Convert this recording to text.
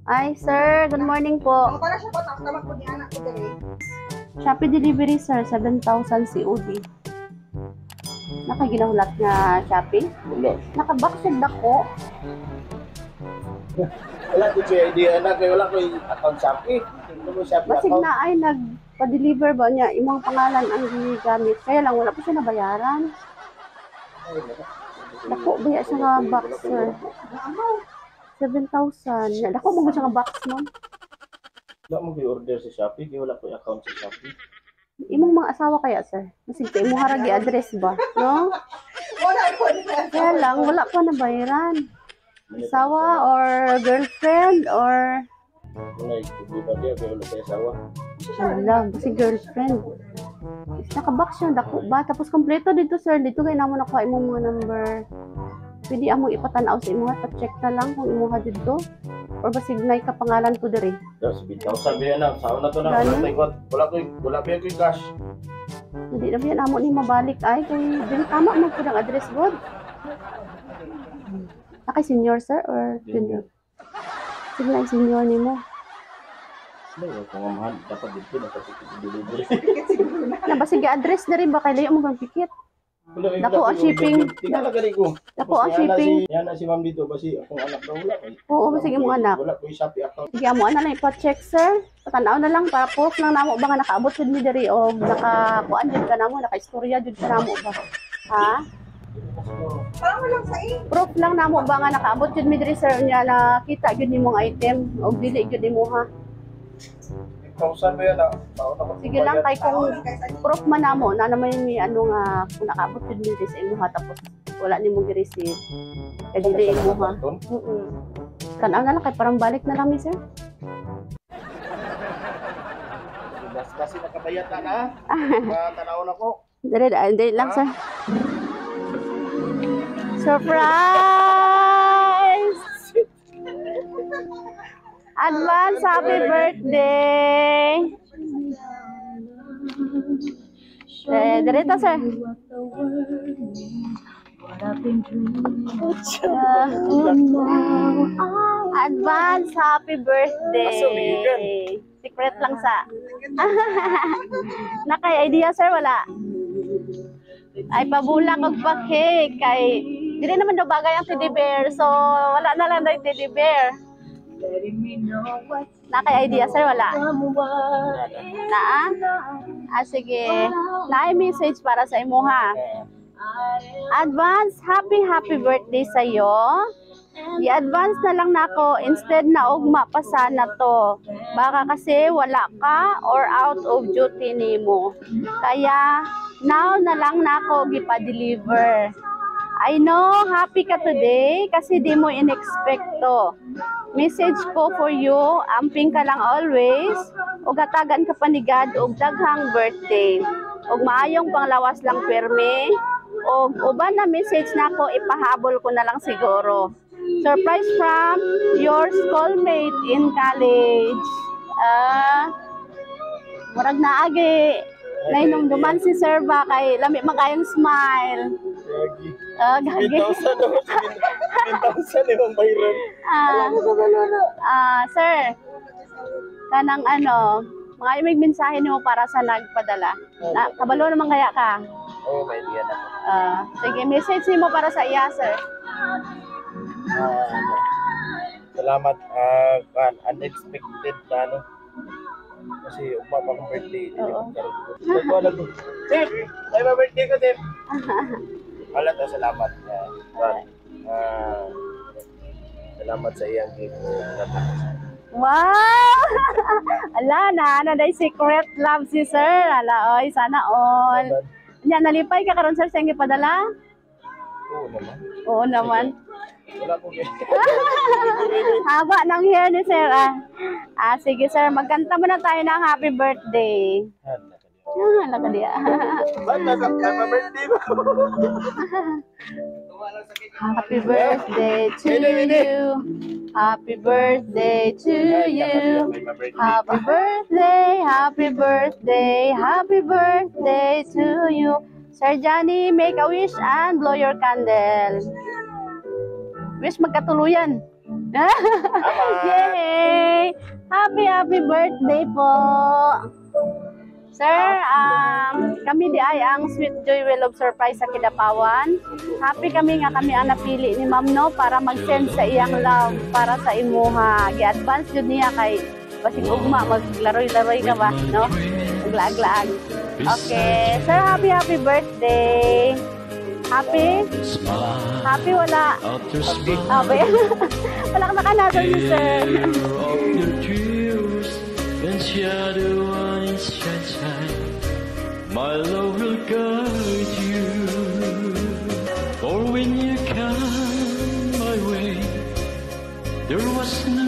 Ay, sir, good morning po. Para siya po, tawag po ni anak ko dali. Shopee delivery, sir, 7,000 COD. Nakaginahulat nga Shopee? Wala. Nakabaksig ako. Wala ko siya idea na kaya wala ko yung account Shopee. Hindi mo Shopee Basig account. na ay nagpa-deliver ba niya? Imong pangalan ang ginagamit. Kaya lang, wala po siya nabayaran. Dako, baya siya nga box, sir. 7,000. Dako, mo siya nga box, ma'am. Wala mo kayo order sa Shopee kaya wala ko yung account sa Shopee. Imong mga asawa kaya, sir? Basig ka, imong haragi address ba? No? Wala po. Kaya lang, wala pa nabayaran. Asawa or girlfriend or... Wala yung ba dia kaya wala kayo asawa. Wala, kasi girlfriend. Nakabox siya, dako ba? Tapos kompleto dito, sir. Dito kayo naman nakuha imong mga number. Pwede among ipatanaw sa imuha. Pa-check na lang kung imuha dito. Or basig na ikapangalan ko diri. Yes, 7,000 biya na. Saan na to na? Wala pa yung cash. Hindi na yan amo ni mabalik ay. Kung dili tama mo po ng address board. Kay senior, sir? Or junior? Sige lang, senior ni mo. Wala ko nga mahal. Dapat dito na kasi delivery. Nabasig address na rin ba? Kaya layo mo kang pikit. Dako ang shipping. Tingnan na gani ko. Dako ang shipping. Yan na si ma'am dito. Basi akong anak na wala. Oo, sige mo anak. Wala ko yung Shopee account. Sige mo na lang ipa-check, sir. Patanaw na lang para proof lang namo ba nga nakaabot jud mi diri o nakakuan jud ka namo, naka-istorya jud ka namo ba. Ha? Parang walang saing. Proof lang namo ba nga nakaabot jud mi diri, sir, nya nakita jud nimong item o dili jud nimo ha. 1,000 ba yan na? Sige lang kay kung proof man namo na naman mi ano nga kung nakaabot jud mi diri sa imo ha tapos wala nimo gi-receive. Kay dili imo ha. Tanaw na lang kay parang balik na lang mi, sir. Kasi nakabayad na na. Tanaw na ko. Dili lang, sir. Surprise! Advance happy birthday! Direta, sir. Advance happy birthday! Secret lang sa. Nakay idea, sir, wala. Ay pabulang og pa-cake kay dili naman daw bagay ang teddy bear, so wala na lang daw yung teddy bear. Nakay idea, sir, wala. Naa? Sige. Naay message para sa imo ha. Advance happy birthday sa iyo. I-advance na lang nako instead na ugma pa sana to. Baka kasi wala ka or out of duty nimo. Kaya now na lang nako gipa-deliver. I know happy ka today kasi di mo in-expect to. Message ko for you, amping ka lang always. Ug hatagan ka pa ni God og daghang birthday. Ug maayong panglawas lang permi. Og uban na message nako ipahabol ko na lang siguro. Surprise from your schoolmate in college. Murag naagi. Nainumduman si sir ba kay lami man kayong smile. Gagi. 7,000 yung bayran. Sir. Kanang ano, mga imig mensahe nimo para sa nagpadala. Kabalo naman kaya ka? Oo, may idea na. Sige, message mo para sa iya, sir. Salamat. Unexpected na ano. Kasi ugma pa kong birthday. Nagwala ko. Tip! Ay, birthday ko, Tip! Wala to, salamat. Salamat sa iyang gift. Wow! Ala na day secret love si sir. Ala, oy, sana all. Nya, nalipay ka karon, sir, sa iyong ipadala? Oo naman. Oo naman. Wala ko gift. Haba ng hair ni sir, sige, sir, magkanta mo na tayo ng happy birthday. Laka diya. Ba't nasa birthday mo? Happy birthday to you. Happy birthday to you. Happy birthday, happy birthday, happy birthday to you. Sir Johnny, make a wish and blow your candle. Wish magkatuluyan. Yay! happy birthday po. Sir, kami di ay ang Sweet Joy Will of Surprise sa Kidapawan. Happy kami nga kami ang napili ni Ma'am no para mag-send sa iyang love para sa imuha. Gi-advance yun niya kay basig ugma maglaroy-laroy ka ba, no? Maglaag-laag. Okay, sir, happy birthday. Happy? Happy wala. Happy. Wala ka nakanasal ni sir. And shadow on its sunshine, my love will guide you. For when you come my way, there was no